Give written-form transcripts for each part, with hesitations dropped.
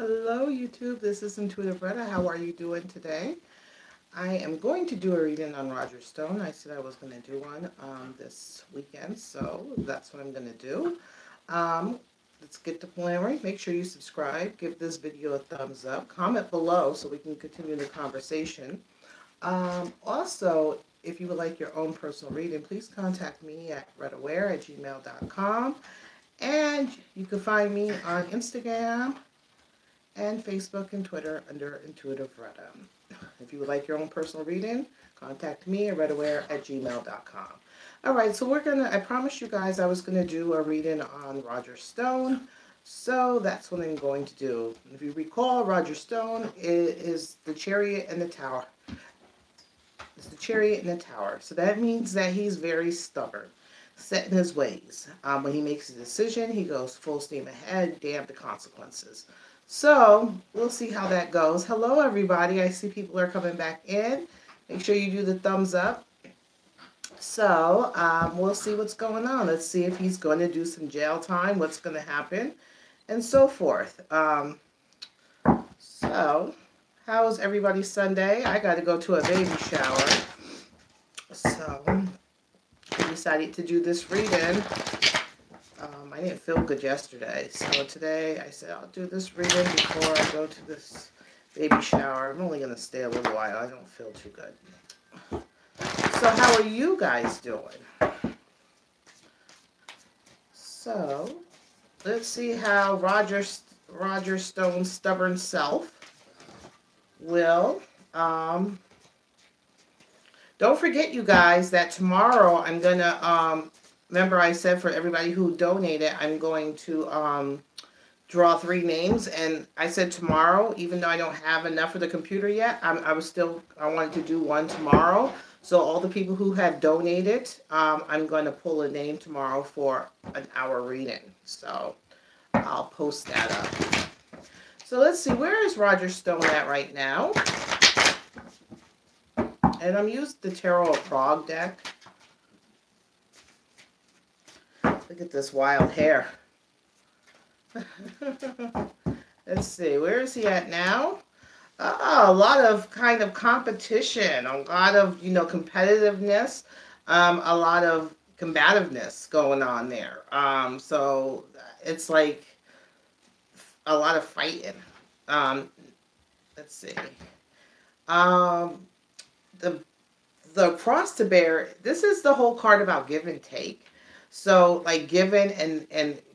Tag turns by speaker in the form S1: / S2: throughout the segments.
S1: Hello YouTube, this is Intuitive Retta. How are you doing today? I am going to do a reading on Roger Stone. I said I was going to do one this weekend, so that's what I'm going to do. Let's get to blaring. Make sure you subscribe, give this video a thumbs up, comment below so we can continue the conversation. Also, if you would like your own personal reading, please contact me at rettaware@gmail.com, and you can find me on Instagram and Facebook and Twitter under Intuitive Retta. If you would like your own personal reading, contact me at rettaware@gmail.com. Alright, so I promised you guys I was going to do a reading on Roger Stone, so that's what I'm going to do. If you recall, Roger Stone is the Chariot and the Tower. It's the Chariot and the Tower, so that means that he's very stubborn, set in his ways. When he makes a decision, he goes full steam ahead, damn the consequences. So, we'll see how that goes. Hello, everybody. I see people are coming back in. Make sure you do the thumbs up. So, we'll see what's going on. Let's see if he's going to do some jail time, what's going to happen, and so forth. So, how was everybody's Sunday? I got to go to a baby shower. So, I decided to do this reading. I didn't feel good yesterday, so today I said I'll do this reading before I go to this baby shower. I'm only going to stay a little while. I don't feel too good. So how are you guys doing? So let's see how Roger Stone's stubborn self will. Don't forget, you guys, that tomorrow I'm going to... remember I said for everybody who donated, I'm going to draw 3 names. And I said tomorrow, even though I don't have enough for the computer yet, I wanted to do one tomorrow. So all the people who have donated, I'm going to pull a name tomorrow for an hour reading. So I'll post that up. So let's see, where is Roger Stone at right now? And I'm using the Tarot of Prague deck. Look at this wild hair. Let's see, where is he at now? A lot of kind of competition, a lot of, competitiveness, a lot of combativeness going on there. So it's like a lot of fighting. Let's see. The cross to bear, this is the whole card about give and take. So, like, given and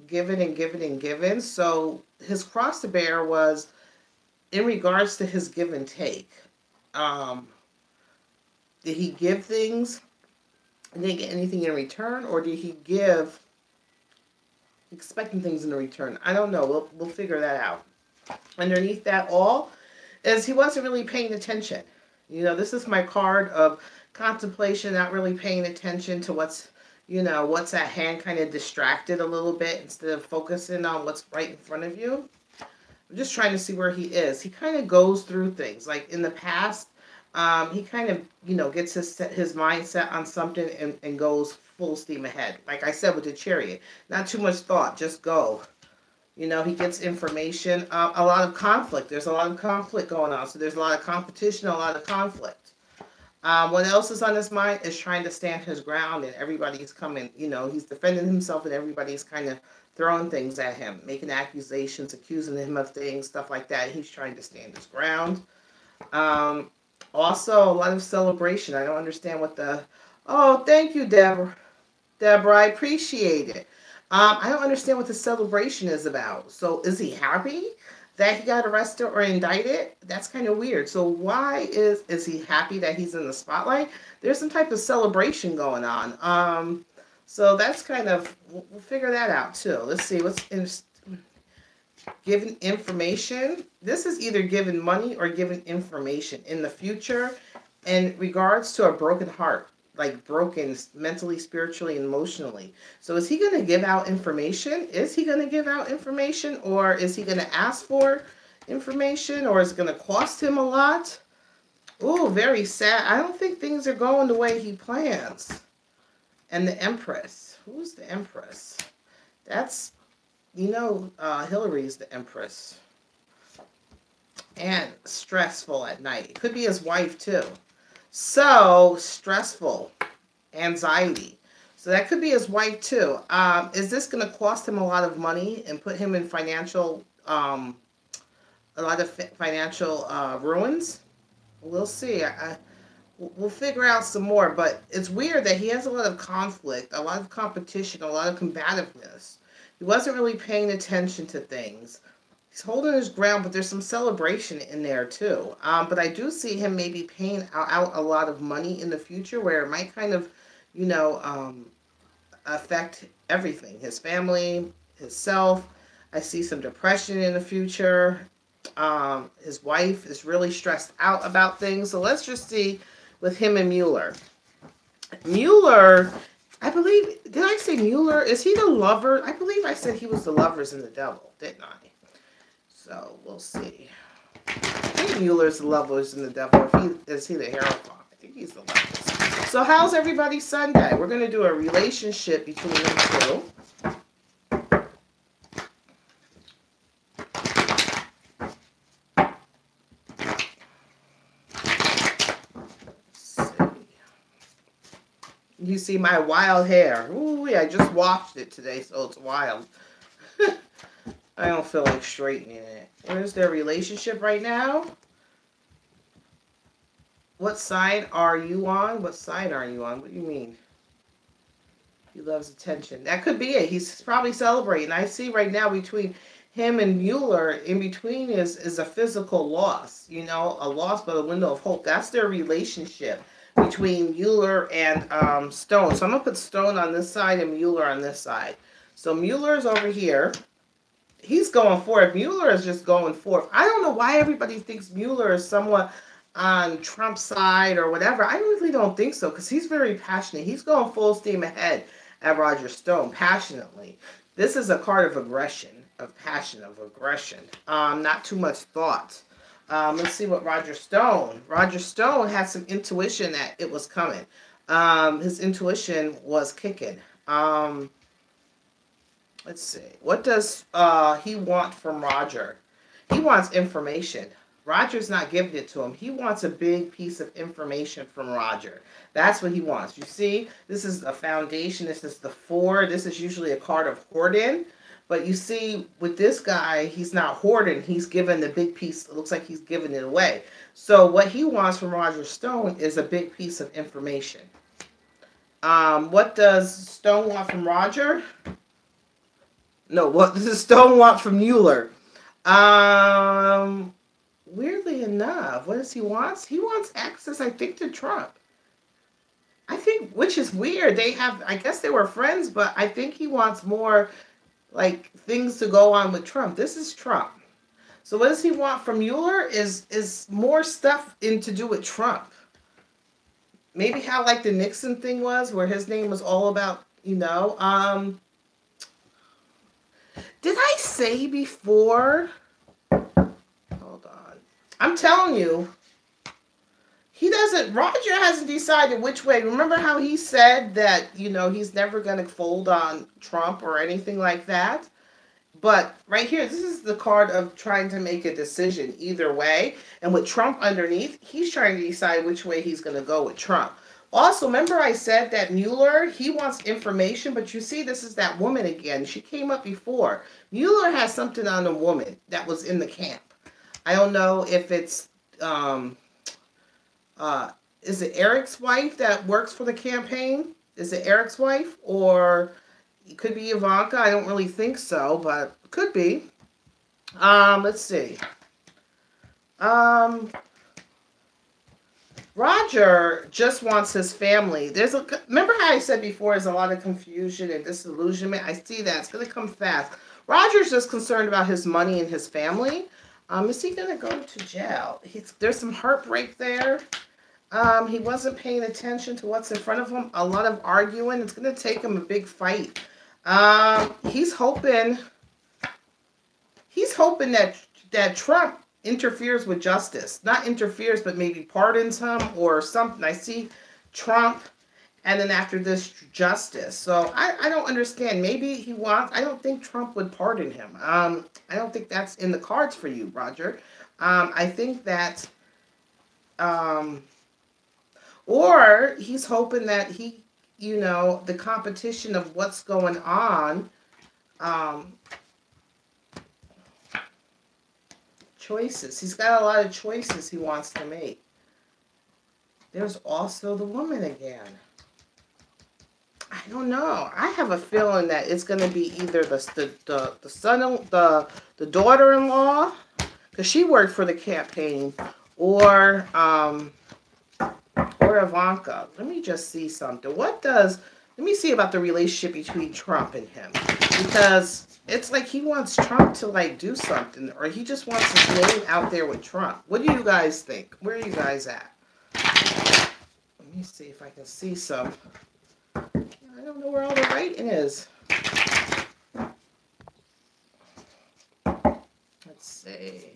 S1: given and given and given. So, his cross to bear was in regards to his give and take. Did he give things and didn't get anything in return? Or did he give expecting things in return? I don't know. We'll figure that out. Underneath that all is he wasn't really paying attention. This is my card of contemplation, not really paying attention to what's at hand, kind of distracted a little bit instead of focusing on what's right in front of you. I'm just trying to see where he is. He kind of goes through things. Like in the past, he kind of, gets his mindset on something and goes full steam ahead. Like I said with the Chariot, not too much thought, just go. He gets information, a lot of conflict. There's a lot of conflict going on. So there's a lot of competition, a lot of conflict. What else is on his mind is trying to stand his ground, and everybody's coming, he's defending himself, and everybody's kind of throwing things at him, making accusations, accusing him of things, stuff like that. He's trying to stand his ground. Also, a lot of celebration. I don't understand what oh, thank you, Deborah. Deborah, I appreciate it. I don't understand what the celebration is about. So is he happy that he got arrested or indicted? That's kind of weird. So why is he happy that he's in the spotlight? There's some type of celebration going on. So that's kind of, we'll figure that out too. Let's see, what's in given information. This is either given money or given information in the future in regards to a broken heart. Like broken mentally, spiritually, emotionally. So is he going to give out information? Is he going to give out information? Or is he going to ask for information? Or is it going to cost him a lot? Ooh, very sad. I don't think things are going the way he plans. And the Empress. Who's the Empress? That's, Hillary's the Empress. and stressful at night. It could be his wife too. So stressful, anxiety. So that could be his wife too. Is this going to cost him a lot of money and put him in a lot of financial ruins? We'll see. We'll figure out some more, but it's weird that he has a lot of conflict, a lot of competition, a lot of combativeness. He wasn't really paying attention to things. He's holding his ground, but there's some celebration in there too. But I do see him maybe paying out a lot of money in the future where it might kind of, affect everything. His family, his self. I see some depression in the future. His wife is really stressed out about things. So let's just see with him and Mueller. Mueller, I believe, did I say Mueller? Is he the lover? I believe I said he was the lovers in the devil, didn't I? So we'll see. I think Mueller's the lovers in the devil. Is he the hierophant? I think he's the lovers. So how's everybody Sunday? We're going to do a relationship between them two. You see my wild hair. Ooh, I just washed it today, so it's wild. I don't feel like straightening it. Where's their relationship right now? What side are you on? What side are you on? What do you mean? He loves attention. That could be it. He's probably celebrating. I see right now between him and Mueller, in between is a physical loss. You know, a loss by the window of hope. That's their relationship between Mueller and Stone. So I'm going to put Stone on this side and Mueller on this side. So Mueller's over here. He's going forth. Mueller is just going forth. I don't know why everybody thinks Mueller is somewhat on Trump's side or whatever. I really don't think so because he's very passionate. He's going full steam ahead at Roger Stone, passionately. This is a card of aggression, of passion, of aggression. Not too much thought. Let's see what Roger Stone. Roger Stone had some intuition that it was coming. His intuition was kicking. Let's see. What does he want from Roger? He wants information. Roger's not giving it to him. He wants a big piece of information from Roger. That's what he wants. You see, this is a foundation. This is the 4. This is usually a card of hoarding. But you see, with this guy, he's not hoarding. He's given the big piece. It looks like he's giving it away. So what he wants from Roger Stone is a big piece of information. What does Stone want from Roger? No, what does Stone want from Mueller? Weirdly enough, what does he want? He wants access, I think, to Trump. I think, which is weird. They have, I guess they were friends, but I think he wants more, like, things to go on with Trump. This is Trump. So what does he want from Mueller is more stuff to do with Trump. Maybe how, like, the Nixon thing was, where his name was all about, you know, did I say before? Hold on. I'm telling you, Roger hasn't decided which way. Remember how he said that, you know, he's never going to fold on Trump or anything like that? But right here, this is the card of trying to make a decision either way. And with Trump underneath, he's trying to decide which way he's going to go with Trump. Also, remember I said that Mueller, he wants information, but you see this is that woman again. She came up before. Mueller has something on a woman that was in the camp. I don't know if it's, is it Eric's wife that works for the campaign? Is it Eric's wife? Or it could be Ivanka. I don't really think so, but it could be. Let's see. Roger just wants his family. Remember how I said before there's a lot of confusion and disillusionment? I see that. It's going to come fast. Roger's just concerned about his money and his family. Is he going to go to jail? There's some heartbreak there. He wasn't paying attention to what's in front of him. A lot of arguing. It's going to take him a big fight. He's hoping that Trump interferes with justice. Not interferes, but maybe pardons him or something. I see Trump And then after this, justice. So I don't understand. Maybe he wants, I don't think Trump would pardon him. I don't think that's in the cards for you, Roger. I think that, um, or he's hoping that he, you know, the competition of what's going on, um, choices. He's got a lot of choices he wants to make. There's also the woman again. I don't know. I have a feeling that it's going to be either the son, the daughter-in-law, because she worked for the campaign, or Ivanka. Let me just see something. Let me see about the relationship between Trump and him, because it's like he wants Trump to like do something, or he just wants his name out there with Trump. What do you guys think? Where are you guys at? Let me see if I can see some. I don't know where all the writing is. Let's see.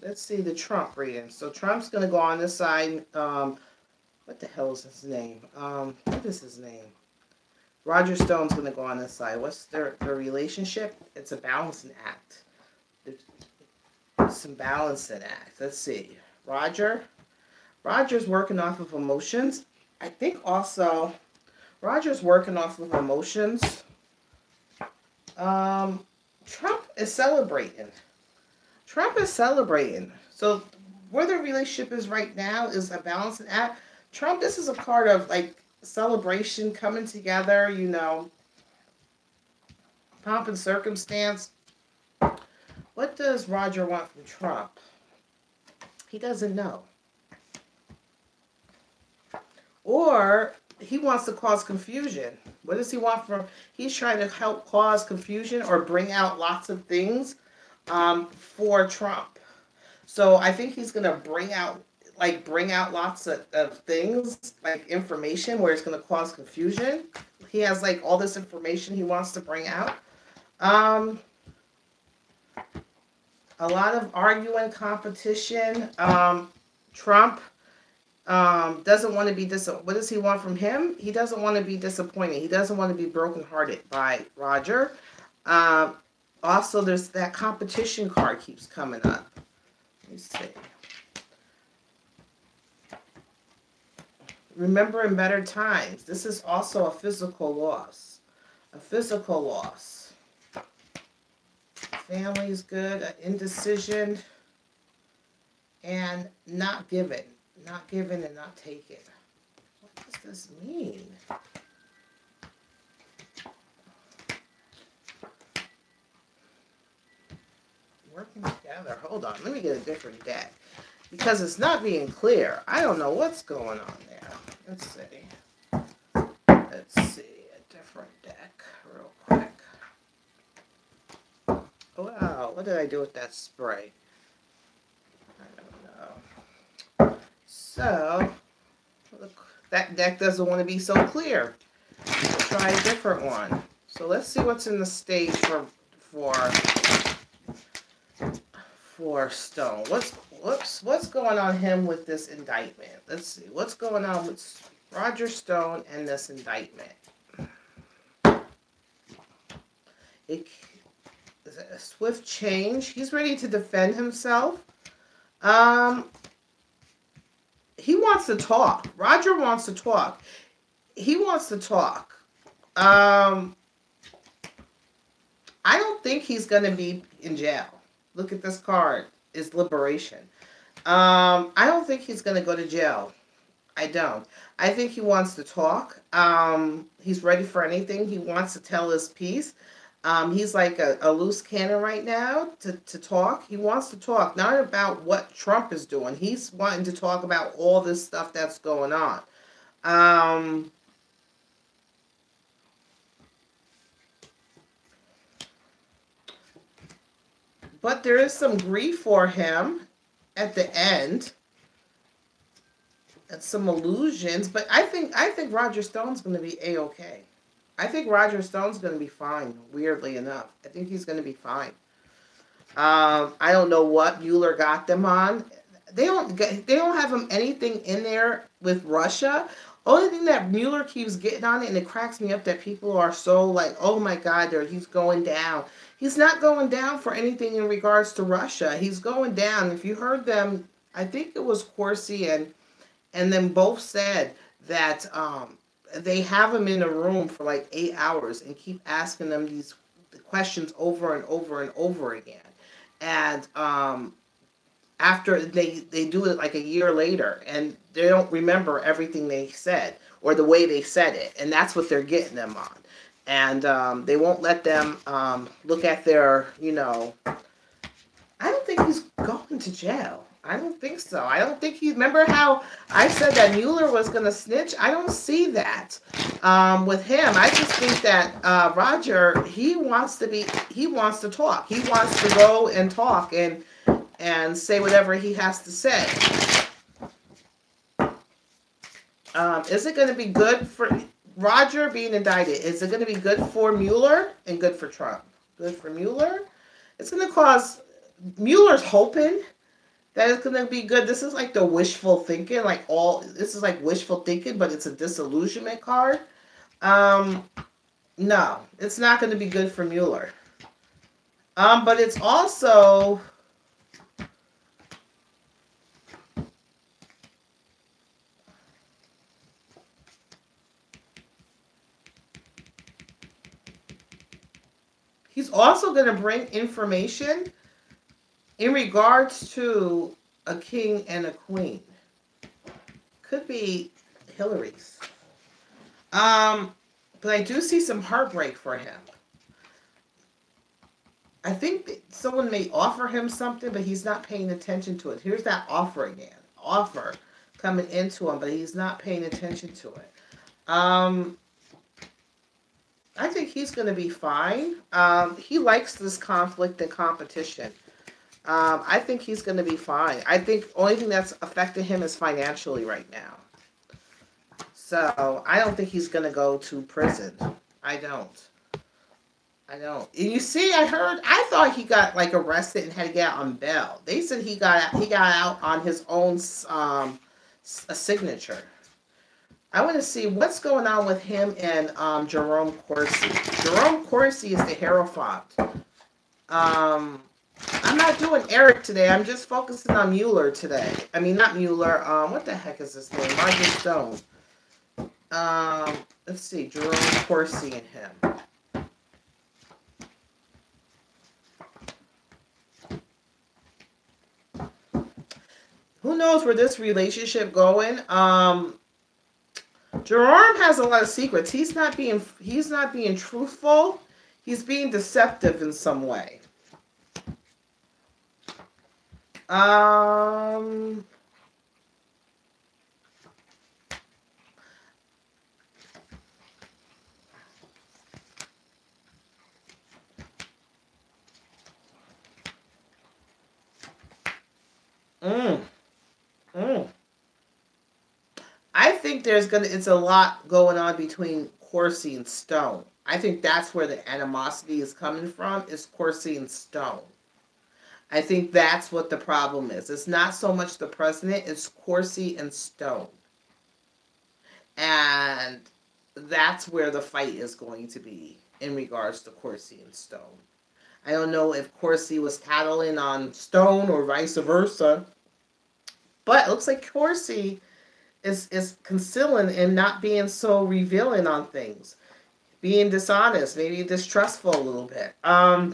S1: Let's see the Trump reading. So Trump's going to go on this side. What the hell is his name? What is his name? Roger Stone's going to go on this side. What's their relationship? It's a balancing act. There's some balancing act. Let's see. Roger's working off of emotions. I think also Roger's working off of emotions. Trump is celebrating. So where the relationship is right now is a balancing act. Trump, this is a part of like celebration, coming together, you know, pomp and circumstance. What does Roger want from Trump? He doesn't know. Or he wants to cause confusion. What does he want from? He's trying to help cause confusion or bring out lots of things for Trump. So I think he's going to bring out lots of things, like information where it's going to cause confusion. He has like all this information he wants to bring out. A lot of arguing, competition. Trump doesn't want to be what does he want from him? He doesn't want to be disappointed. He doesn't want to be brokenhearted by Roger. Also, there's that competition card keeps coming up. Let me see. Remembering better times. This is also a physical loss. Family's good. An indecision. And not giving. Not giving and not taking. What does this mean? Working together. Hold on. Let me get a different deck. Because it's not being clear. I don't know what's going on there. Let's see. A different deck real quick. Wow. What did I do with that spray? I don't know. So, look, that deck doesn't want to be so clear. We'll try a different one. So let's see what's in the stage for Stone. What's going on him with this indictment? Let's see. What's going on with Roger Stone and this indictment? It is a swift change. He's ready to defend himself. He wants to talk. Roger wants to talk. He wants to talk. I don't think he's going to be in jail. Look at this card. It's liberation. I don't think he's going to go to jail. I don't. I think he wants to talk. He's ready for anything. He wants to tell his piece. He's like a loose cannon right now to talk. He wants to talk, not about what Trump is doing. He's wanting to talk about all this stuff that's going on. But there is some grief for him at the end. And some illusions. But I think Roger Stone's going to be A-okay. I think Roger Stone's going to be fine, weirdly enough. I think he's going to be fine. I don't know what Mueller got them on. They don't have them anything in there with Russia. Only thing that Mueller keeps getting on it, and it cracks me up that people are so like, oh my God, he's going down. He's not going down for anything in regards to Russia. He's going down. If you heard them, I think it was Corsi and then both said that they have him in a room for like 8 hours and keep asking them these questions over and over and over again. And after they do it like a year later, and they don't remember everything they said or the way they said it, and that's what they're getting them on. And they won't let them look at their, I don't think he's going to jail. I don't think so. I don't think he. Remember how I said that Mueller was going to snitch? I don't see that with him. I just think that Roger, he wants to talk. He wants to go and talk and say whatever he has to say. Is it going to be good for Roger being indicted? Is it going to be good for Mueller and good for Trump? Good for Mueller. It's going to cause Mueller's hoping that it's going to be good. This is like the wishful thinking, this is like wishful thinking, but it's a disillusionment card. No, it's not going to be good for Mueller. But it's also, he's also going to bring information in regards to a king and a queen. Could be Hillary's. But I do see some heartbreak for him. I think that someone may offer him something, but he's not paying attention to it. Here's that offer again. Offer coming into him, but he's not paying attention to it. I think he's going to be fine. He likes this conflict and competition. I think he's going to be fine. I think the only thing that's affecting him is financially right now. So I don't think he's going to go to prison. I don't. And you see, I thought he got like arrested and had to get out on bail. They said he got out on his own signature. I want to see what's going on with him and Jerome Corsi. Jerome Corsi is the Hierophant. I'm not doing Eric today. I'm just focusing on Mueller today. I mean, not Mueller. What the heck is his name? Roger Stone. Let's see. Jerome Corsi and him. Who knows where this relationship going? Jerome has a lot of secrets. He's not being truthful. He's being deceptive in some way. I think it's a lot going on between Corsi and Stone. I think that's where the animosity is coming from, is Corsi and Stone. I think that's what the problem is. It's not so much the president, it's Corsi and Stone. And that's where the fight is going to be in regards to Corsi and Stone. I don't know if Corsi was tattling on Stone or vice versa. But it looks like Corsi is concealing and not being so revealing on things. Being dishonest, maybe distrustful a little bit. I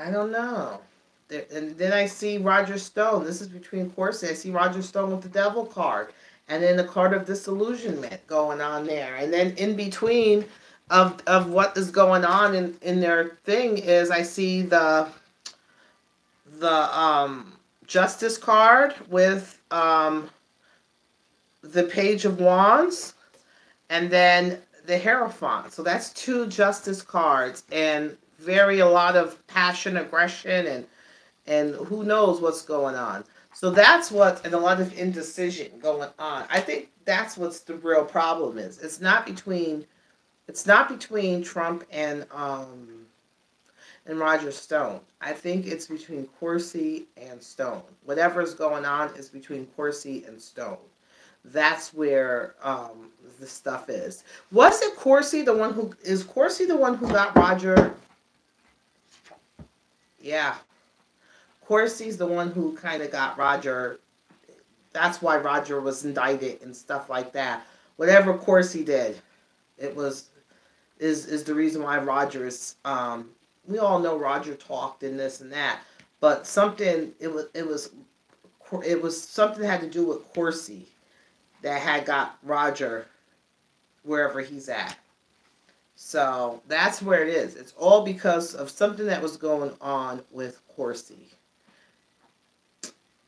S1: don't know. And then I see Roger Stone. This is between Corsi. I see Roger Stone with the devil card. And then the card of disillusionment going on there. And then in between of what is going on in their thing is I see the Justice card with the Page of Wands and then the Hierophant. So that's 2 Justice cards and a lot of passion, aggression, and who knows what's going on. So that's what, and a lot of indecision going on. I think that's what's the real problem is. It's not between Trump and Roger Stone. I think it's between Corsi and Stone. Whatever's going on is between Corsi and Stone. That's where the stuff is. Was it Corsi the one who is Corsi the one who got Roger? Yeah, Corsi's the one who kind of got Roger. That's why Roger was indicted and stuff like that. Whatever Corsi did, it was is the reason why Roger is. We all know Roger talked and this and that, but something it was something that had to do with Corsi that had got Roger wherever he's at. So that's where it is. It's all because of something that was going on with Corsi,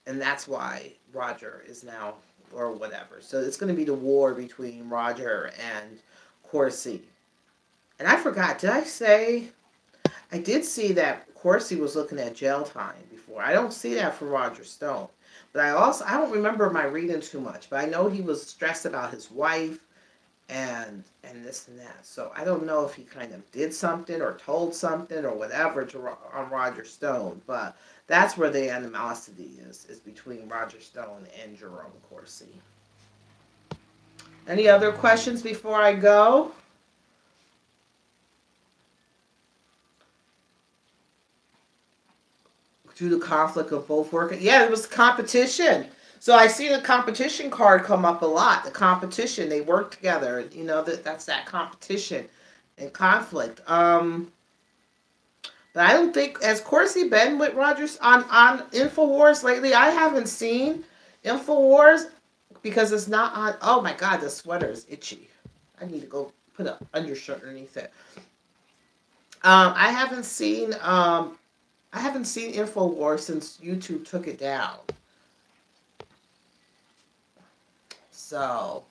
S1: and that's why Roger is now or whatever. So it's going to be the war between Roger and Corsi. And I forgot, did I say I did see that Corsi was looking at jail time before. I don't see that for Roger Stone. But I don't remember my reading too much, but I know he was stressed about his wife and this and that. So I don't know if he kind of did something or told something or whatever on Roger Stone, but that's where the animosity is between Roger Stone and Jerome Corsi. Any other questions before I go? Due to conflict of both working. Yeah, it was competition. So I see the competition card come up a lot. The competition, they work together. That's that competition and conflict. But I don't think, has Corsi been with Rogers on InfoWars lately? I haven't seen InfoWars because it's not on. Oh my God, the sweater is itchy. I need to go put an undershirt underneath it. I haven't seen InfoWars since YouTube took it down. So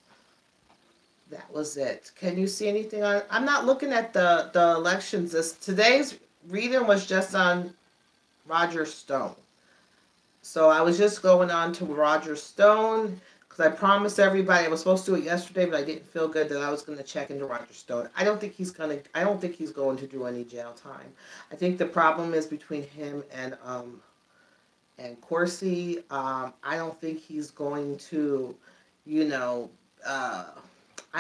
S1: that was it. Can you see anything on? I'm not looking at the elections. Today's reading was just on Roger Stone. So I was just going on to Roger Stone because I promised everybody I was supposed to do it yesterday, but I didn't feel good that I was going to check into Roger Stone. I don't think he's going to do any jail time. I think the problem is between him and Corsi. I don't think he's going to, I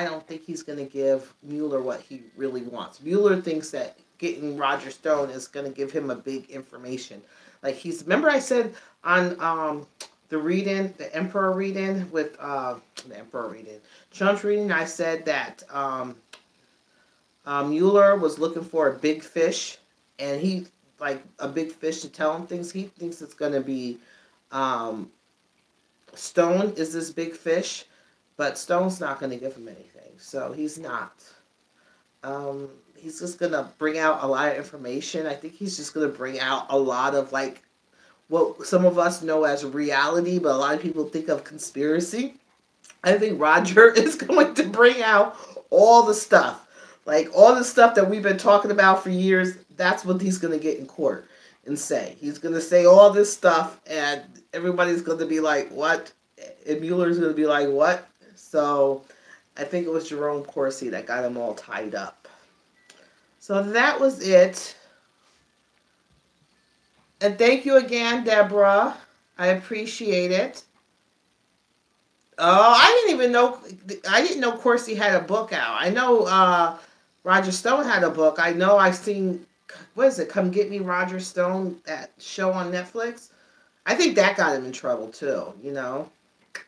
S1: don't think he's going to give Mueller what he really wants. Mueller thinks that getting Roger Stone is going to give him a big information. Like remember I said on the Emperor reading with the Emperor reading, Trump's reading, I said that Mueller was looking for a big fish, and he like a big fish to tell him things. He thinks it's going to be Stone is this big fish, but Stone's not going to give him anything. So he's not. He's just going to bring out a lot of information. I think he's just going to bring out a lot of like what some of us know as reality, but a lot of people think of conspiracy. I think Roger is going to bring out all the stuff. Like all the stuff that we've been talking about for years, that's what he's going to get in court and say. He's going to say all this stuff, and everybody's going to be like, what? And Mueller's going to be like, what? So I think it was Jerome Corsi that got him all tied up. So that was it. And thank you again, Deborah. I appreciate it. Oh, I didn't know Corsi had a book out. I know Roger Stone had a book. I know I've seen, what is it, Come Get Me, Roger Stone, that show on Netflix. I think that got him in trouble too,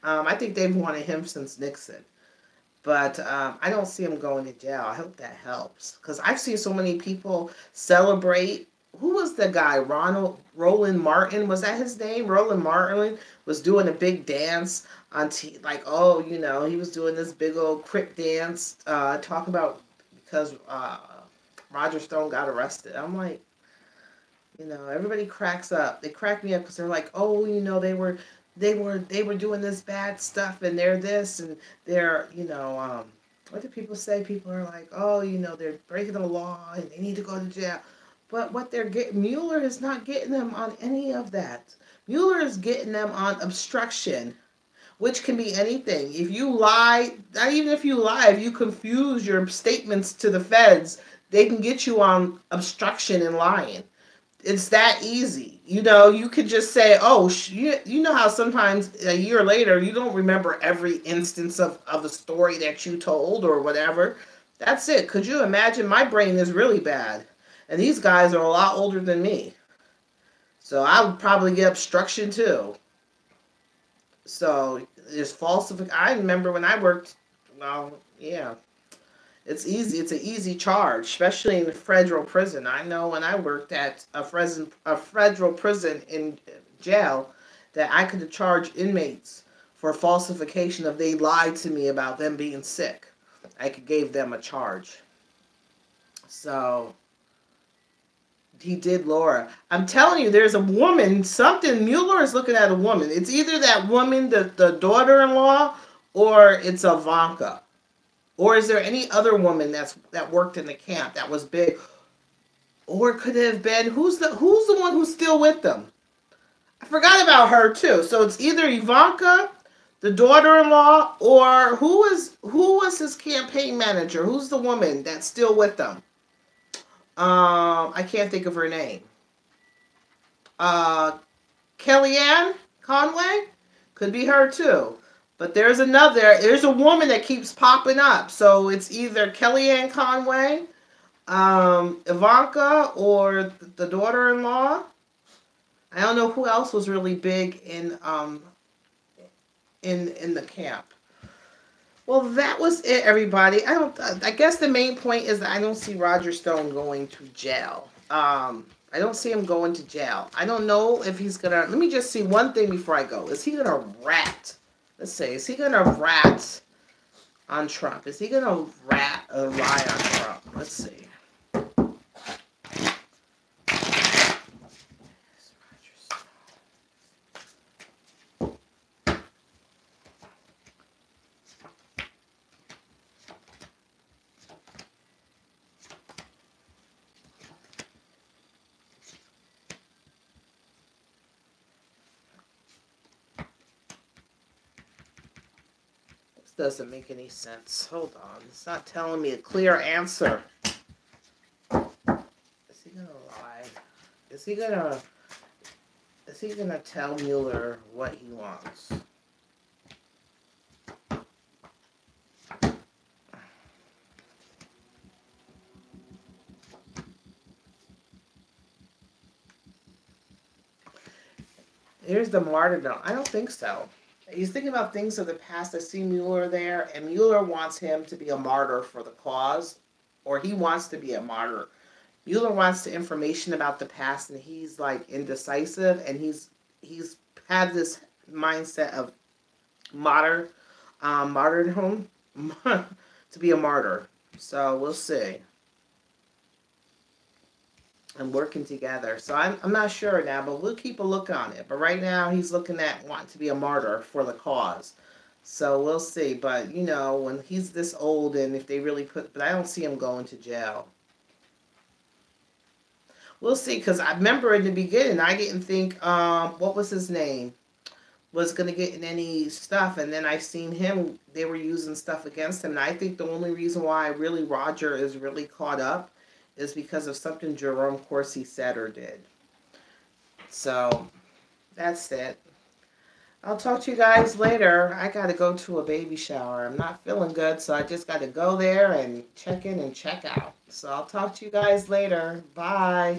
S1: I think they've wanted him since Nixon. But I don't see him going to jail. I hope that helps. Because I've seen so many people celebrate. Who was the guy? Roland Martin? Was that his name? Roland Martin was doing a big dance on he was doing this big old crip dance, talking about because Roger Stone got arrested. I'm like, everybody cracks up. They crack me up because they're like, oh, they were doing this bad stuff and they're this and they're, what do people say? People are like, oh, they're breaking the law and they need to go to jail. But what they're getting, Mueller is not getting them on any of that. Mueller is getting them on obstruction, which can be anything. If you lie, not even if you lie, if you confuse your statements to the feds, they can get you on obstruction and lying. It's that easy. You know, you could just say, oh, you know how sometimes a year later you don't remember every instance of the story that you told or whatever. That's it. Could you imagine? My brain is really bad. And these guys are a lot older than me. So I would probably get obstruction too. So there's falsification. I remember when I worked, well, yeah, it's easy. It's an easy charge, especially in the federal prison. I know when I worked at a federal prison in jail, that I could charge inmates for falsification if they lied to me about them being sick. I could give them a charge. So he did Laura. I'm telling you, there's a woman, something, Mueller is looking at a woman. It's either that woman, the daughter-in-law, or it's Ivanka. Or is there any other woman that worked in the camp that was big? Or could it have been, who's the one who's still with them? I forgot about her too. So it's either Ivanka, the daughter-in-law, or who was his campaign manager? Who's the woman that's still with them? I can't think of her name. Kellyanne Conway? Could be her too. But there's a woman that keeps popping up. So it's either Kellyanne Conway, Ivanka, or the daughter-in-law. I don't know who else was really big in the camp. Well, that was it, everybody. I guess the main point is that I don't see Roger Stone going to jail. I don't see him going to jail. I don't know if he's gonna. Let me just see one thing before I go. Is he gonna rat? Let's see. Is he gonna rat on Trump? Is he gonna rat or lie on Trump? Let's see. Doesn't make any sense. Hold on. It's not telling me a clear answer. Is he gonna lie? Is he gonna tell Mueller what he wants? Here's the martyrdom. I don't think so. He's thinking about things of the past. I see Mueller there, and Mueller wants him to be a martyr for the cause, or he wants to be a martyr. Mueller wants the information about the past, and he's like indecisive, and he's had this mindset of martyrdom to be a martyr. So we'll see. And working together. So I'm not sure now, but we'll keep a look on it. But right now, he's looking at wanting to be a martyr for the cause. So we'll see. But, you know, when he's this old and if they really but I don't see him going to jail. We'll see, because I remember in the beginning, I didn't think, what was his name, was going to get in any stuff. And then I seen him, they were using stuff against him. And I think the only reason why really Roger is really caught up is because of something Jerome Corsi said or did. So, that's it. I'll talk to you guys later. I got to go to a baby shower. I'm not feeling good, so I just got to go there and check in and check out. So, I'll talk to you guys later. Bye.